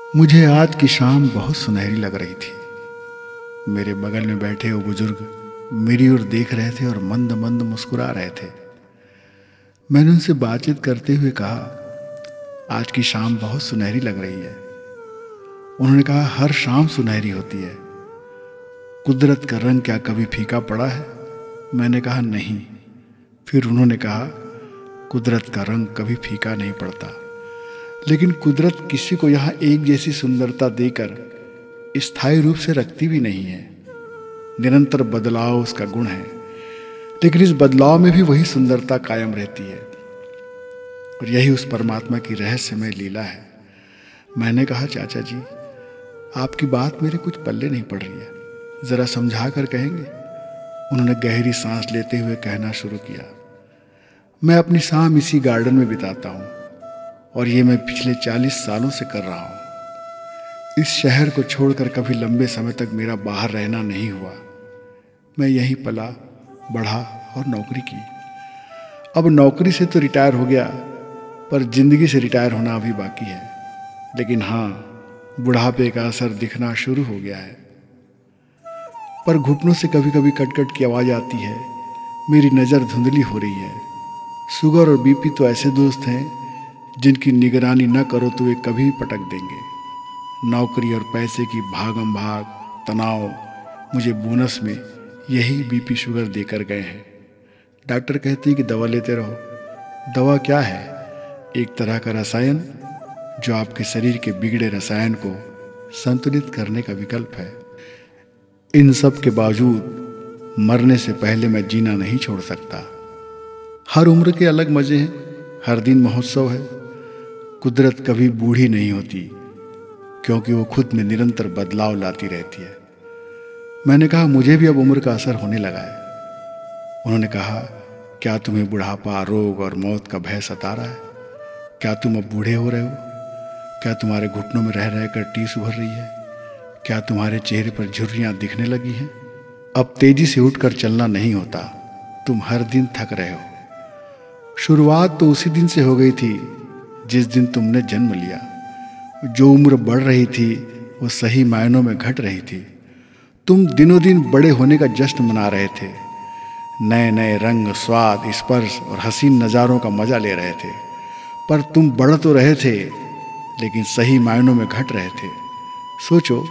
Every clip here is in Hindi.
मुझे आज की शाम बहुत सुनहरी लग रही थी। मेरे बगल में बैठे वो बुजुर्ग मेरी ओर देख रहे थे और मंद मंद मुस्कुरा रहे थे। मैंने उनसे बातचीत करते हुए कहा, आज की शाम बहुत सुनहरी लग रही है। उन्होंने कहा, हर शाम सुनहरी होती है। कुदरत का रंग क्या कभी फीका पड़ा है? मैंने कहा, नहीं। फिर उन्होंने कहा, कुदरत का रंग कभी फीका नहीं पड़ता, लेकिन कुदरत किसी को यहाँ एक जैसी सुंदरता देकर स्थायी रूप से रखती भी नहीं है। निरंतर बदलाव उसका गुण है, लेकिन इस बदलाव में भी वही सुंदरता कायम रहती है, और यही उस परमात्मा की रहस्यमय लीला है। मैंने कहा, चाचा जी, आपकी बात मेरे कुछ पल्ले नहीं पड़ रही है, ज़रा समझा कर कहेंगे? उन्होंने गहरी सांस लेते हुए कहना शुरू किया, मैं अपनी शाम इसी गार्डन में बिताता हूँ, और ये मैं पिछले 40 सालों से कर रहा हूँ। इस शहर को छोड़कर कभी लंबे समय तक मेरा बाहर रहना नहीं हुआ। मैं यहीं पला बढ़ा और नौकरी की। अब नौकरी से तो रिटायर हो गया, पर जिंदगी से रिटायर होना अभी बाकी है। लेकिन हाँ, बुढ़ापे का असर दिखना शुरू हो गया है। पर घुटनों से कभी कभी कटकट की आवाज़ आती है। मेरी नज़र धुंधली हो रही है। शुगर और बीपी तो ऐसे दोस्त हैं जिनकी निगरानी न करो तो वे कभी भी पटक देंगे। नौकरी और पैसे की भागम भाग, तनाव मुझे बोनस में यही बीपी शुगर देकर गए हैं। डॉक्टर कहते हैं कि दवा लेते रहो। दवा क्या है? एक तरह का रसायन जो आपके शरीर के बिगड़े रसायन को संतुलित करने का विकल्प है। इन सब के बावजूद मरने से पहले मैं जीना नहीं छोड़ सकता। हर उम्र के अलग मज़े हैं, हर दिन महोत्सव है। कुदरत कभी बूढ़ी नहीं होती, क्योंकि वो खुद में निरंतर बदलाव लाती रहती है। मैंने कहा, मुझे भी अब उम्र का असर होने लगा है। उन्होंने कहा, क्या तुम्हें बुढ़ापा, रोग और मौत का भय सता रहा है? क्या तुम अब बूढ़े हो रहे हो? क्या तुम्हारे घुटनों में रह रहकर टीस उभर रही है? क्या तुम्हारे चेहरे पर झुर्रियाँ दिखने लगी हैं? अब तेजी से उठकर चलना नहीं होता, तुम हर दिन थक रहे हो। शुरुआत तो उसी दिन से हो गई थी जिस दिन तुमने जन्म लिया। जो उम्र बढ़ रही थी वो सही मायनों में घट रही थी। तुम दिनों दिन बड़े होने का जश्न मना रहे थे। नए नए रंग, स्वाद, स्पर्श और हसीन नज़ारों का मजा ले रहे थे। पर तुम बढ़ तो रहे थे, लेकिन सही मायनों में घट रहे थे। सोचो,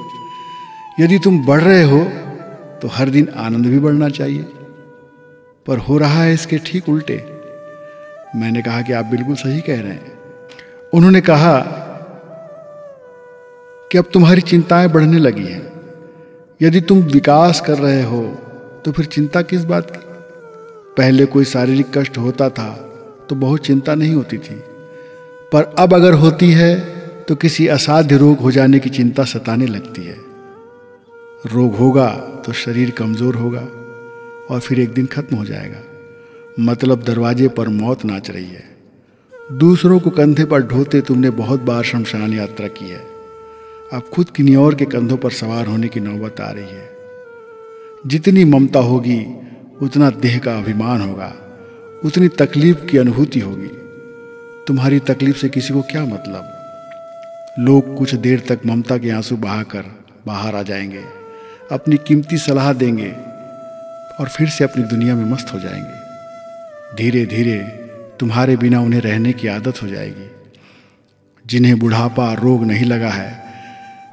यदि तुम बढ़ रहे हो तो हर दिन आनंद भी बढ़ना चाहिए, पर हो रहा है इसके ठीक उल्टे। मैंने कहा कि आप बिल्कुल सही कह रहे हैं। उन्होंने कहा कि अब तुम्हारी चिंताएं बढ़ने लगी हैं। यदि तुम विकास कर रहे हो तो फिर चिंता किस बात की? पहले कोई शारीरिक कष्ट होता था तो बहुत चिंता नहीं होती थी, पर अब अगर होती है तो किसी असाध्य रोग हो जाने की चिंता सताने लगती है। रोग होगा तो शरीर कमज़ोर होगा और फिर एक दिन खत्म हो जाएगा। मतलब दरवाजे पर मौत नाच रही है। दूसरों को कंधे पर ढोते तुमने बहुत बार शमशान यात्रा की है। अब खुद किन्हीं और के कंधों पर सवार होने की नौबत आ रही है। जितनी ममता होगी उतना देह का अभिमान होगा, उतनी तकलीफ की अनुभूति होगी। तुम्हारी तकलीफ से किसी को क्या मतलब? लोग कुछ देर तक ममता के आंसू बहाकर बाहर आ जाएंगे, अपनी कीमती सलाह देंगे और फिर से अपनी दुनिया में मस्त हो जाएंगे। धीरे धीरे तुम्हारे बिना उन्हें रहने की आदत हो जाएगी। जिन्हें बुढ़ापा, रोग नहीं लगा है,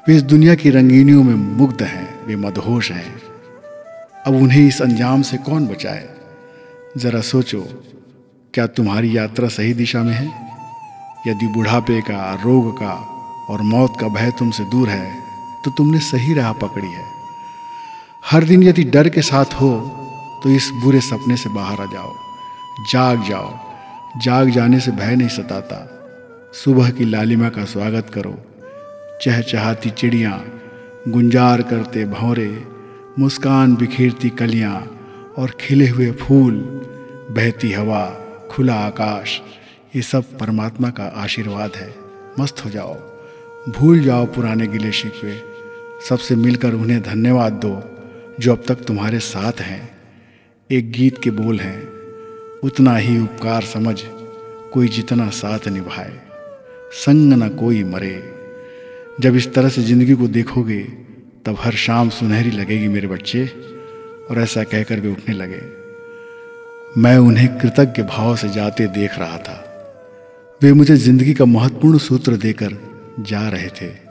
वे इस दुनिया की रंगीनियों में मुग्ध हैं, वे मदहोश हैं। अब उन्हें इस अंजाम से कौन बचाए? जरा सोचो, क्या तुम्हारी यात्रा सही दिशा में है? यदि बुढ़ापे का, रोग का और मौत का भय तुमसे दूर है तो तुमने सही राह पकड़ी है। हर दिन यदि डर के साथ हो तो इस बुरे सपने से बाहर आ जाओ। जाग जाओ। जाग जाने से भय नहीं सताता। सुबह की लालिमा का स्वागत करो। चहचहाती चिड़ियाँ, गुंजार करते भंवरे, मुस्कान बिखेरती कलियाँ और खिले हुए फूल, बहती हवा, खुला आकाश, ये सब परमात्मा का आशीर्वाद है। मस्त हो जाओ, भूल जाओ पुराने गिले शिकवे। सबसे मिलकर उन्हें धन्यवाद दो जो अब तक तुम्हारे साथ हैं। एक गीत के बोल हैं, उतना ही उपकार समझ कोई जितना साथ निभाए, संग न कोई मरे। जब इस तरह से ज़िंदगी को देखोगे तब हर शाम सुनहरी लगेगी मेरे बच्चे। और ऐसा कहकर वे उठने लगे। मैं उन्हें कृतज्ञ भाव से जाते देख रहा था। वे मुझे ज़िंदगी का महत्वपूर्ण सूत्र देकर जा रहे थे।